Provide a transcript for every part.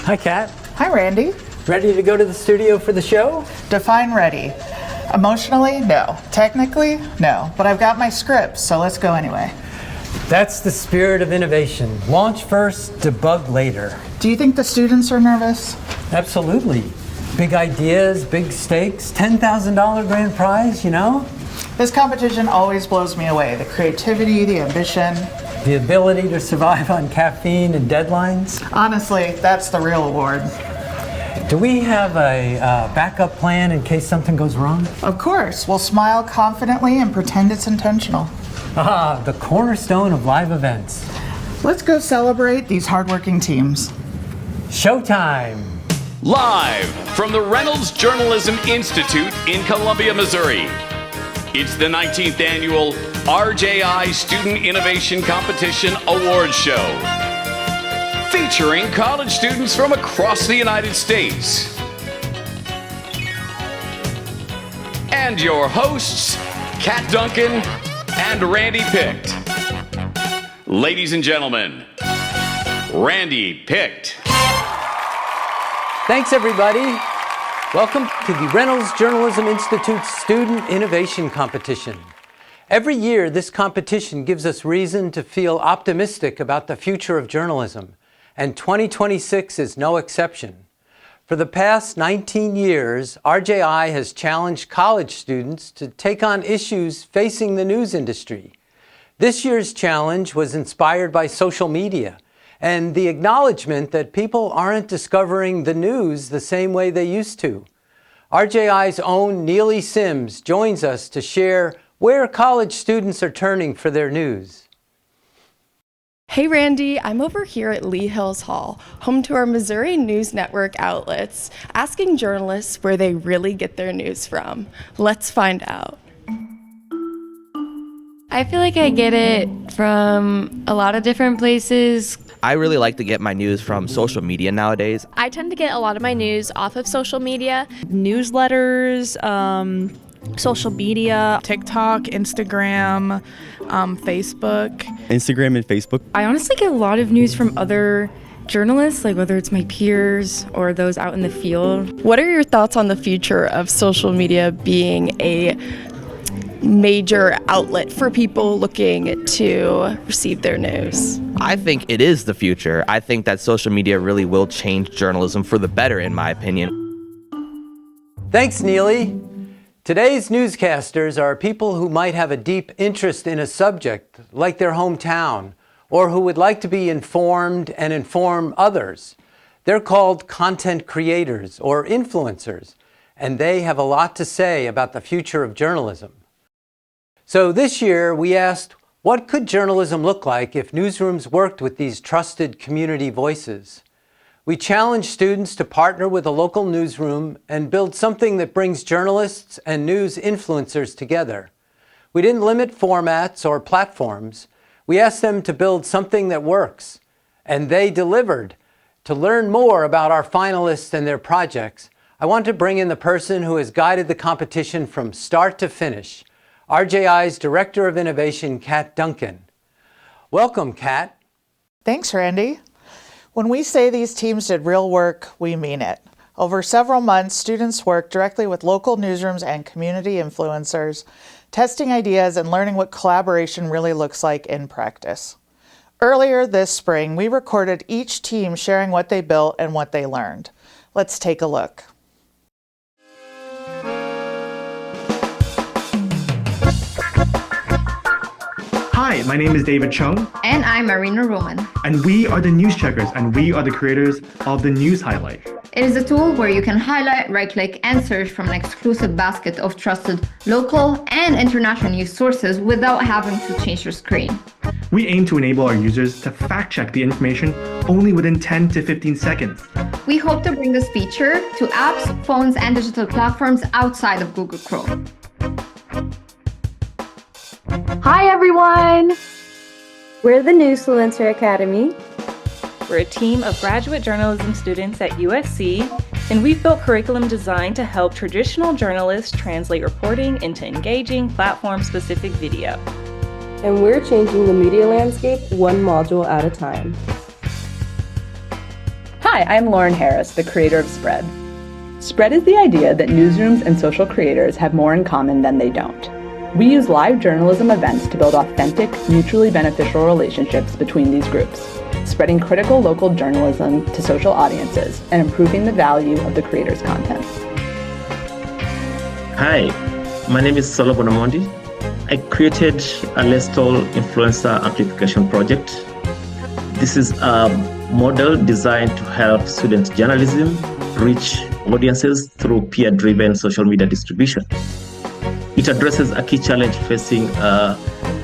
Hi, Kat. Hi, Randy. Ready to go to the studio for the show? Define ready. Emotionally, no. Technically, no. But I've got my script, so let's go anyway. That's the spirit of innovation. Launch first, debug later. Do you think the students are nervous? Absolutely. Big ideas, big stakes, $10,000 grand prize, you know? This competition always blows me away. The creativity, the ambition. The ability to survive on caffeine and deadlines. Honestly, that's the real award. Do we have a backup plan in case something goes wrong? Of course. We'll smile confidently and pretend it's intentional. Ah, the cornerstone of live events. Let's go celebrate these hardworking teams. Showtime! Live from the Reynolds Journalism Institute in Columbia, Missouri. It's the 19th annual RJI Student Innovation Competition Awards Show, featuring college students from across the United States. And your hosts, Kat Duncan and Randy Picht. Ladies and gentlemen, Randy Picht. Thanks, everybody. Welcome to the Reynolds Journalism Institute Student Innovation Competition. Every year, this competition gives us reason to feel optimistic about the future of journalism, and 2026 is no exception. For the past 19 years, RJI has challenged college students to take on issues facing the news industry. This year's challenge was inspired by social media and the acknowledgement that people aren't discovering the news the same way they used to. RJI's own Neely Sims joins us to share where college students are turning for their news. Hey Randy, I'm over here at Lee Hills Hall, home to our Missouri News Network outlets, asking journalists where they really get their news from. Let's find out. I feel like I get it from a lot of different places. I really like to get my news from social media nowadays. I tend to get a lot of my news off of social media. Newsletters, social media, TikTok, Instagram, Facebook. Instagram and Facebook. I honestly get a lot of news from other journalists, like whether it's my peers or those out in the field. What are your thoughts on the future of social media being a major outlet for people looking to receive their news? I think it is the future. I think that social media really will change journalism for the better, in my opinion. Thanks, Neely. Today's newscasters are people who might have a deep interest in a subject, like their hometown, or who would like to be informed and inform others. They're called content creators or influencers, and they have a lot to say about the future of journalism. So this year, we asked, what could journalism look like if newsrooms worked with these trusted community voices? We challenged students to partner with a local newsroom and build something that brings journalists and news influencers together. We didn't limit formats or platforms. We asked them to build something that works, and they delivered. To learn more about our finalists and their projects, I want to bring in the person who has guided the competition from start to finish, RJI's Director of Innovation, Kat Duncan. Welcome, Kat. Thanks, Randy. When we say these teams did real work, we mean it. Over several months, students worked directly with local newsrooms and community influencers, testing ideas and learning what collaboration really looks like in practice. Earlier this spring, we recorded each team sharing what they built and what they learned. Let's take a look. Hi, my name is David Chung. And I'm Marina Roman. And we are the News Checkers, and we are the creators of the News Highlight. It is a tool where you can highlight, right-click, and search from an exclusive basket of trusted local and international news sources without having to change your screen. We aim to enable our users to fact-check the information only within 10 to 15 seconds. We hope to bring this feature to apps, phones, and digital platforms outside of Google Chrome. Hi everyone! We're the Newsfluencer Academy. We're a team of graduate journalism students at USC, and we've built curriculum designed to help traditional journalists translate reporting into engaging, platform-specific video. And we're changing the media landscape one module at a time. Hi, Hi, I'm Lauren Harris, the creator of Spread. Spread is the idea that newsrooms and social creators have more in common than they don't. We use live journalism events to build authentic, mutually beneficial relationships between these groups, spreading critical local journalism to social audiences and improving the value of the creator's content. Hi, my name is Solo Bonamondi. I created a Lestol Influencer Amplification project. This is a model designed to help student journalism reach audiences through peer-driven social media distribution. It addresses a key challenge facing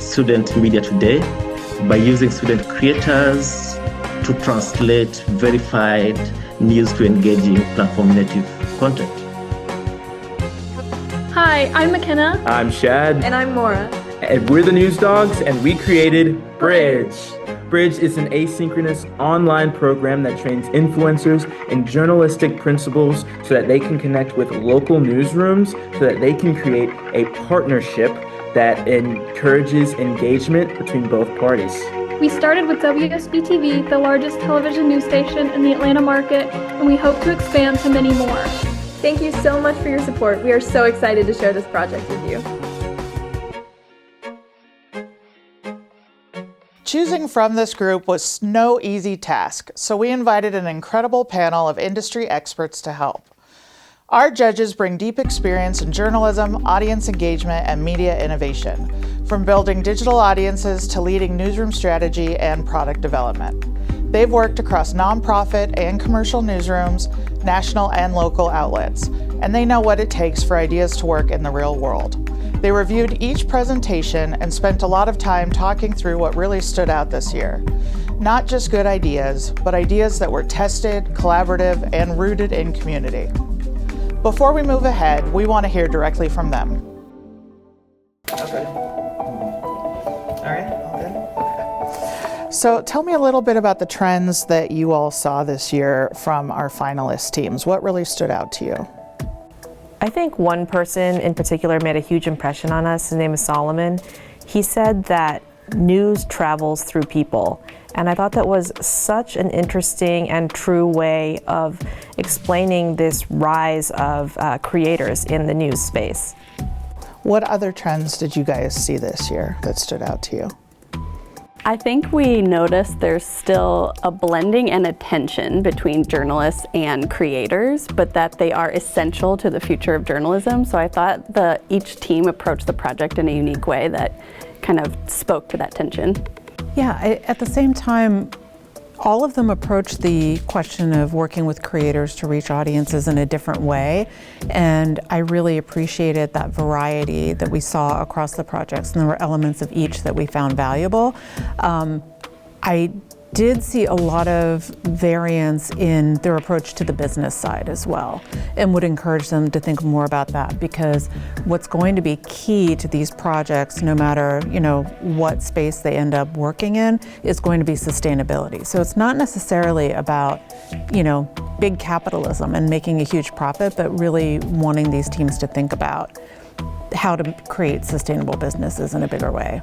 student media today by using student creators to translate verified news to engaging platform-native content. Hi, I'm McKenna. I'm Shad. And I'm Maura. And we're the News Dogs, and we created Bridge. Bridge is an asynchronous online program that trains influencers in journalistic principles so that they can connect with local newsrooms, so that they can create a partnership that encourages engagement between both parties. We started with WSB-TV, the largest television news station in the Atlanta market, and we hope to expand to many more. Thank you so much for your support. We are so excited to share this project with you. Choosing from this group was no easy task, so we invited an incredible panel of industry experts to help. Our judges bring deep experience in journalism, audience engagement, and media innovation, from building digital audiences to leading newsroom strategy and product development. They've worked across nonprofit and commercial newsrooms, national and local outlets, and they know what it takes for ideas to work in the real world. They reviewed each presentation and spent a lot of time talking through what really stood out this year. Not just good ideas, but ideas that were tested, collaborative, and rooted in community. Before we move ahead, we want to hear directly from them. Okay. All right, all good? Okay. So tell me a little bit about the trends that you all saw this year from our finalist teams. What really stood out to you? I think one person in particular made a huge impression on us. His name is Solomon. He said that news travels through people. And I thought that was such an interesting and true way of explaining this rise of creators in the news space. What other trends did you guys see this year that stood out to you? I think we noticed there's still a blending and a tension between journalists and creators, but that they are essential to the future of journalism. So I thought each team approached the project in a unique way that kind of spoke to that tension. Yeah, at the same time, all of them approached the question of working with creators to reach audiences in a different way. And I really appreciated that variety that we saw across the projects, and there were elements of each that we found valuable. I did see a lot of variance in their approach to the business side as well, and would encourage them to think more about that, because what's going to be key to these projects, no matter what space they end up working in, is going to be sustainability. So it's not necessarily about big capitalism and making a huge profit, but really wanting these teams to think about how to create sustainable businesses in a bigger way.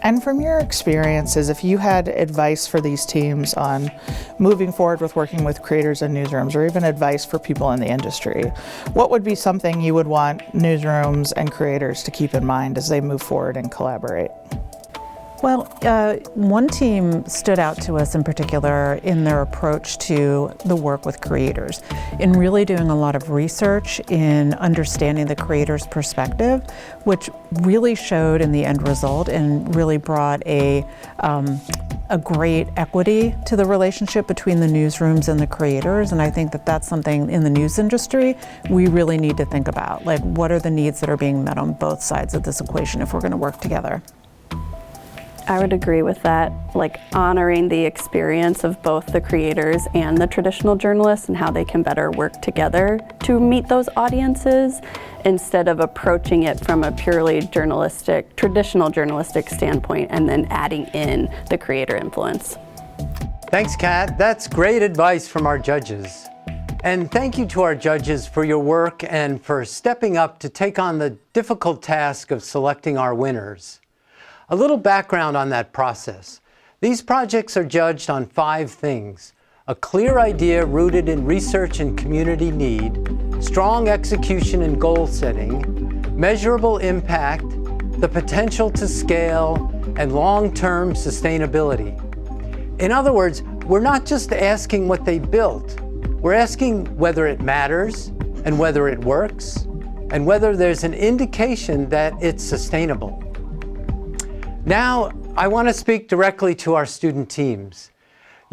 And from your experiences, if you had advice for these teams on moving forward with working with creators and newsrooms, or even advice for people in the industry, what would be something you would want newsrooms and creators to keep in mind as they move forward and collaborate? Well, one team stood out to us in particular in their approach to the work with creators, in really doing a lot of research in understanding the creator's perspective, which really showed in the end result and really brought a great equity to the relationship between the newsrooms and the creators. And I think that that's something in the news industry we really need to think about. Like, what are the needs that are being met on both sides of this equation if we're going to work together? I would agree with that, like honoring the experience of both the creators and the traditional journalists and how they can better work together to meet those audiences, instead of approaching it from a purely traditional journalistic standpoint and then adding in the creator influence. Thanks, Kat. That's great advice from our judges. And thank you to our judges for your work and for stepping up to take on the difficult task of selecting our winners. A little background on that process. These projects are judged on 5 things: a clear idea rooted in research and community need, strong execution and goal setting, measurable impact, the potential to scale, and long-term sustainability. In other words, we're not just asking what they built, we're asking whether it matters and whether it works and whether there's an indication that it's sustainable. Now, I want to speak directly to our student teams.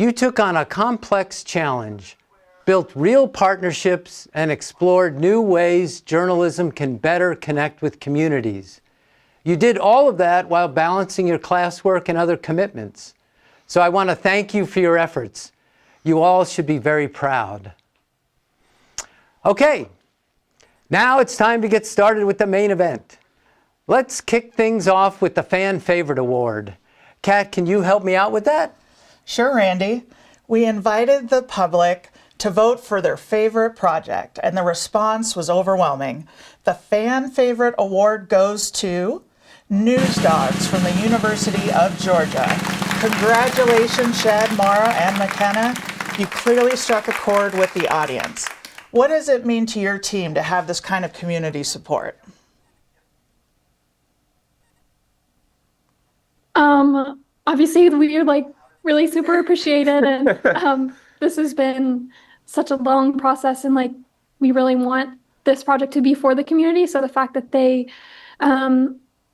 You took on a complex challenge, built real partnerships, and explored new ways journalism can better connect with communities. You did all of that while balancing your classwork and other commitments. So I want to thank you for your efforts. You all should be very proud. Okay, now it's time to get started with the main event. Let's kick things off with the Fan Favorite Award. Kat, can you help me out with that? Sure, Randy. We invited the public to vote for their favorite project, and the response was overwhelming. The Fan Favorite Award goes to News Dogs from the University of Georgia. Congratulations, Shad, Mara, and McKenna. You clearly struck a chord with the audience. What does it mean to your team to have this kind of community support? Obviously, we really super appreciate it, and this has been such a long process, and we really want this project to be for the community. So the fact that they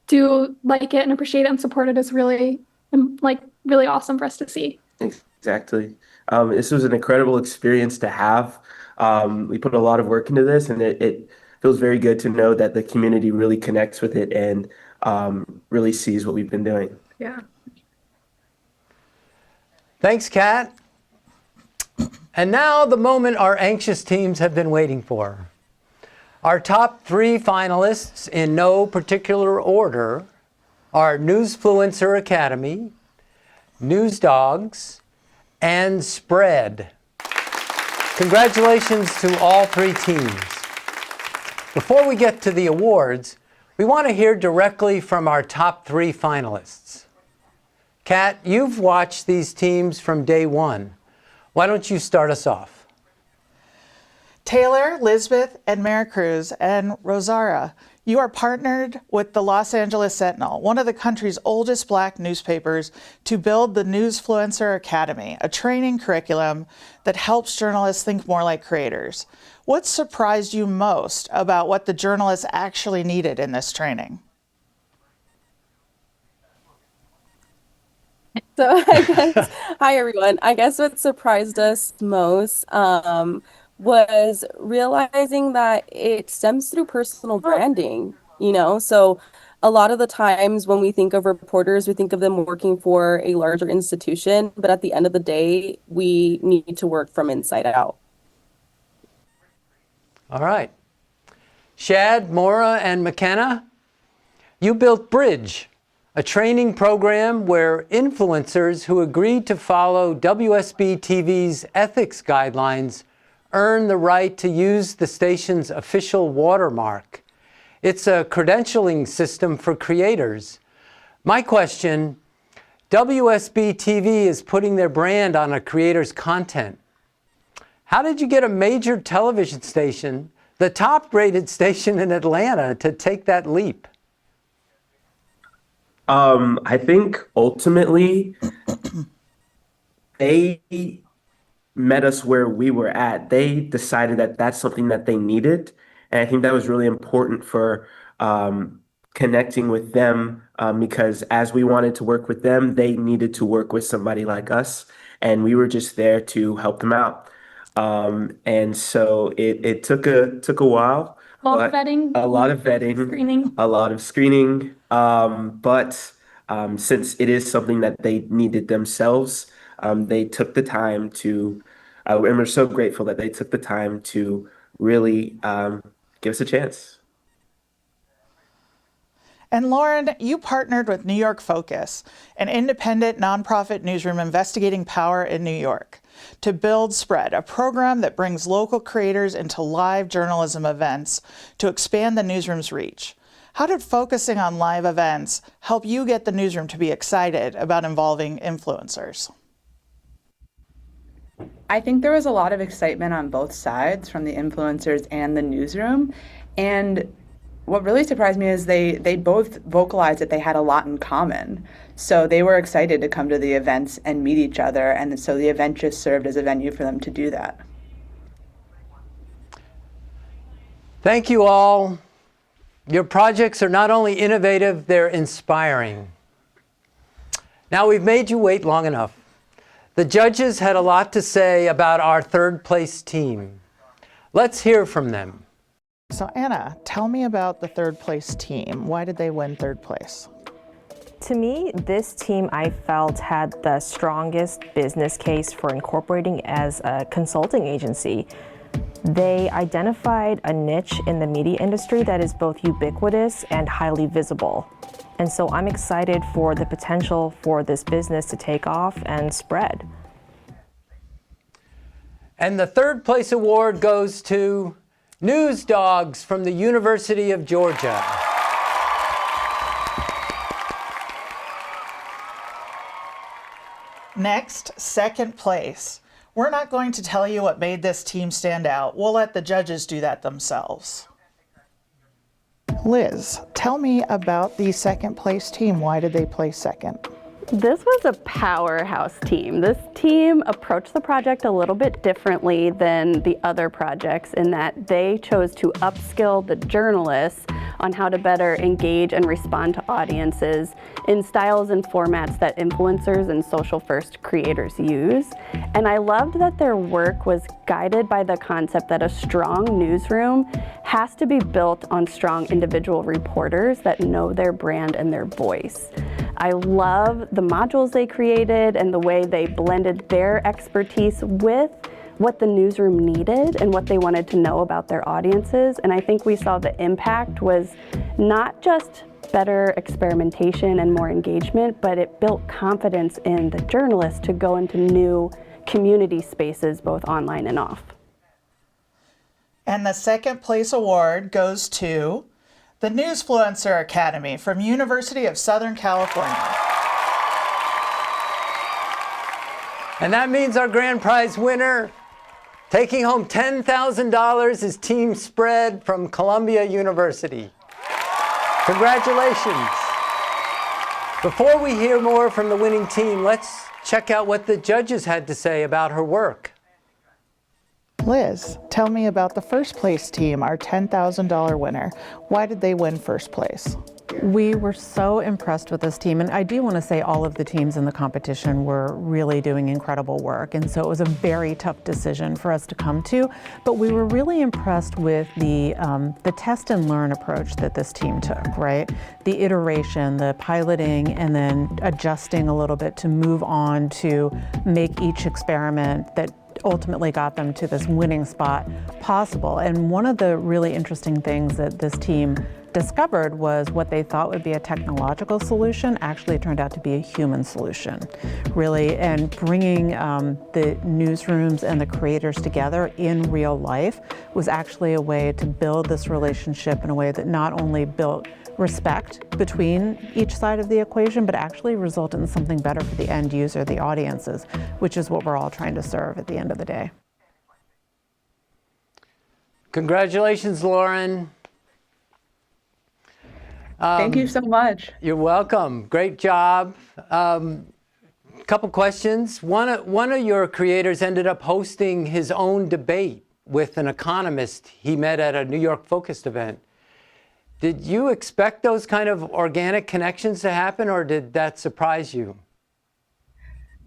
do like it and appreciate it and support it is really really awesome for us to see. Exactly. This was an incredible experience to have. We put a lot of work into this, and it feels very good to know that the community really connects with it and really sees what we've been doing. Yeah. Thanks, Kat. And now the moment our anxious teams have been waiting for. Our top 3 finalists, in no particular order, are Newsfluencer Academy, News Dogs, and Spread. Congratulations to all 3 teams. Before we get to the awards, we want to hear directly from our top 3 finalists. Kat, you've watched these teams from day one. Why don't you start us off? Taylor, Lisbeth, and Maricruz, and Rosara, you are partnered with the Los Angeles Sentinel, one of the country's oldest Black newspapers, to build the Newsfluencer Academy, a training curriculum that helps journalists think more like creators. What surprised you most about what the journalists actually needed in this training? So I guess, hi everyone. I guess what surprised us most was realizing that it stems through personal branding, So a lot of the times when we think of reporters, we think of them working for a larger institution, but at the end of the day, we need to work from inside out. All right. Shad, Maura, and McKenna, you built Bridge, a training program where influencers who agreed to follow WSB TV's ethics guidelines earn the right to use the station's official watermark. It's a credentialing system for creators. My question, WSB TV is putting their brand on a creator's content. How did you get a major television station, the top-rated station in Atlanta, to take that leap? I think ultimately they met us where we were at. They decided that that's something that they needed. And I think that was really important for connecting with them because as we wanted to work with them, they needed to work with somebody like us. And we were just there to help them out. And so it took a while. A lot of vetting. A lot of vetting. Screening. A lot of screening. But since it is something that they needed themselves, they took the time to, and we're so grateful that they took the time to really give us a chance. And Lauren, you partnered with New York Focus, an independent nonprofit newsroom investigating power in New York, to build Spread, a program that brings local creators into live journalism events to expand the newsroom's reach. How did focusing on live events help you get the newsroom to be excited about involving influencers? I think there was a lot of excitement on both sides, from the influencers and the newsroom. And what really surprised me is they both vocalized that they had a lot in common. So they were excited to come to the events and meet each other. And so the event just served as a venue for them to do that. Thank you all. Your projects are not only innovative, they're inspiring. Now, we've made you wait long enough. The judges had a lot to say about our third place team. Let's hear from them. So Anna, tell me about the third place team. Why did they win third place? To me, this team I felt had the strongest business case for incorporating as a consulting agency. They identified a niche in the media industry that is both ubiquitous and highly visible. And so I'm excited for the potential for this business to take off and spread. And the third place award goes to News Dogs from the University of Georgia. Next, second place. We're not going to tell you what made this team stand out. We'll let the judges do that themselves. Liz, tell me about the second place team. Why did they place second? This was a powerhouse team. This team approached the project a little bit differently than the other projects in that they chose to upskill the journalists on how to better engage and respond to audiences in styles and formats that influencers and social-first creators use. And I loved that their work was guided by the concept that a strong newsroom has to be built on strong individual reporters that know their brand and their voice. I love the modules they created and the way they blended their expertise with what the newsroom needed and what they wanted to know about their audiences. And I think we saw the impact was not just better experimentation and more engagement, but it built confidence in the journalists to go into new community spaces, both online and off. And the second place award goes to the Newsfluencer Academy from University of Southern California. And that means our grand prize winner, taking home $10,000, is Team Spread from Columbia University. Congratulations. Before we hear more from the winning team, let's check out what the judges had to say about her work. Liz, tell me about the first place team, our $10,000 winner. Why did they win first place? We were so impressed with this team, and I do want to say all of the teams in the competition were really doing incredible work, and so it was a very tough decision for us to come to, but we were really impressed with the test and learn approach that this team took, right? The iteration, the piloting, and then adjusting a little bit to move on to make each experiment that ultimately got them to this winning spot possible. And one of the really interesting things that this team discovered was what they thought would be a technological solution actually turned out to be a human solution, really. And bringing the newsrooms and the creators together in real life was actually a way to build this relationship in a way that not only built respect between each side of the equation, but actually result in something better for the end user, the audiences, which is what we're all trying to serve at the end of the day. Congratulations, Lauren. Thank you so much. You're welcome. Great job. Couple questions. One of your creators ended up hosting his own debate with an economist he met at a New York focused event. Did you expect those kind of organic connections to happen, or did that surprise you?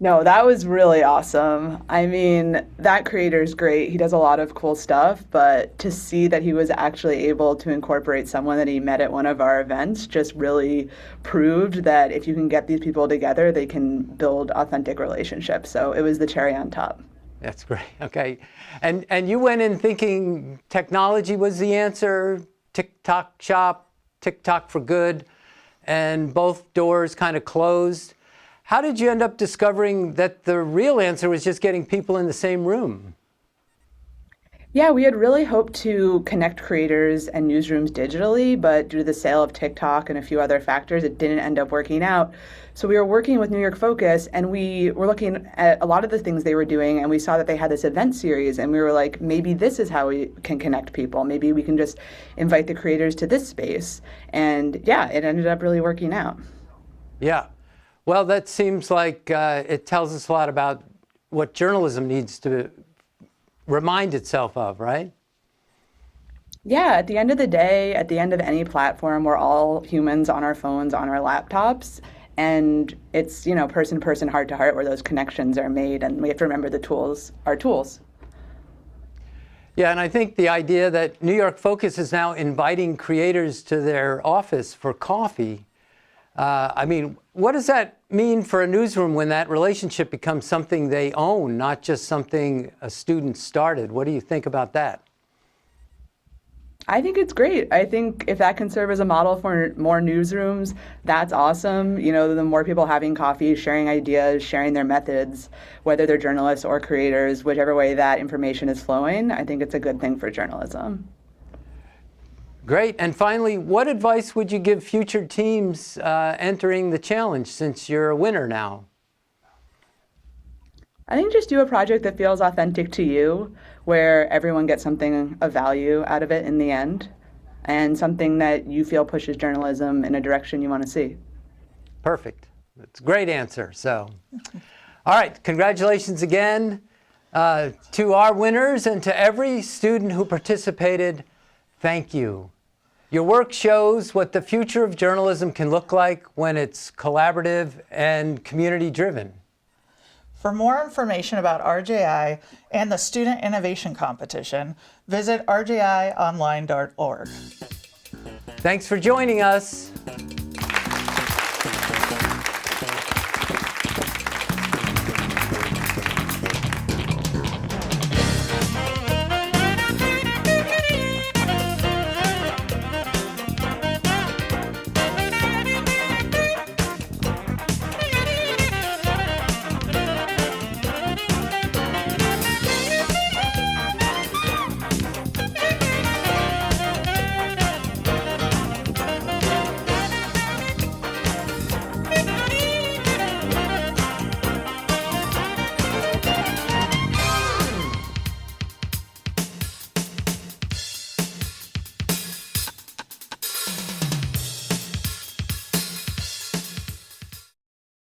No, that was really awesome. I mean, that creator is great. He does a lot of cool stuff, but to see that he was actually able to incorporate someone that he met at one of our events just really proved that if you can get these people together, they can build authentic relationships. So it was the cherry on top. That's great. Okay. And you went in thinking technology was the answer, TikTok shop, TikTok for good, and both doors kind of closed. How did you end up discovering that the real answer was just getting people in the same room? Yeah, we had really hoped to connect creators and newsrooms digitally, but due to the sale of TikTok and a few other factors, it didn't end up working out. So we were working with New York Focus, and we were looking at a lot of the things they were doing, and we saw that they had this event series, and we were like, maybe this is how we can connect people. Maybe we can just invite the creators to this space. And yeah, it ended up really working out. Yeah. Well, that seems like it tells us a lot about what journalism needs to remind itself of, right? Yeah, at the end of the day, at the end of any platform, we're all humans on our phones, on our laptops. And it's, person to person, heart to heart, where those connections are made. And we have to remember the tools are tools. Yeah, and I think the idea that New York Focus is now inviting creators to their office for coffee, what does that mean for a newsroom when that relationship becomes something they own, not just something a student started? What do you think about that? I think it's great. I think if that can serve as a model for more newsrooms, that's awesome. The more people having coffee, sharing ideas, sharing their methods, whether they're journalists or creators, whichever way that information is flowing, I think it's a good thing for journalism. Great. And finally, what advice would you give future teams entering the challenge, since you're a winner now? I think just do a project that feels authentic to you, where everyone gets something of value out of it in the end, and something that you feel pushes journalism in a direction you want to see. Perfect. That's a great answer. So, all right, congratulations again to our winners, and to every student who participated, thank you. Your work shows what the future of journalism can look like when it's collaborative and community-driven. For more information about RJI and the Student Innovation Competition, visit rjionline.org. Thanks for joining us.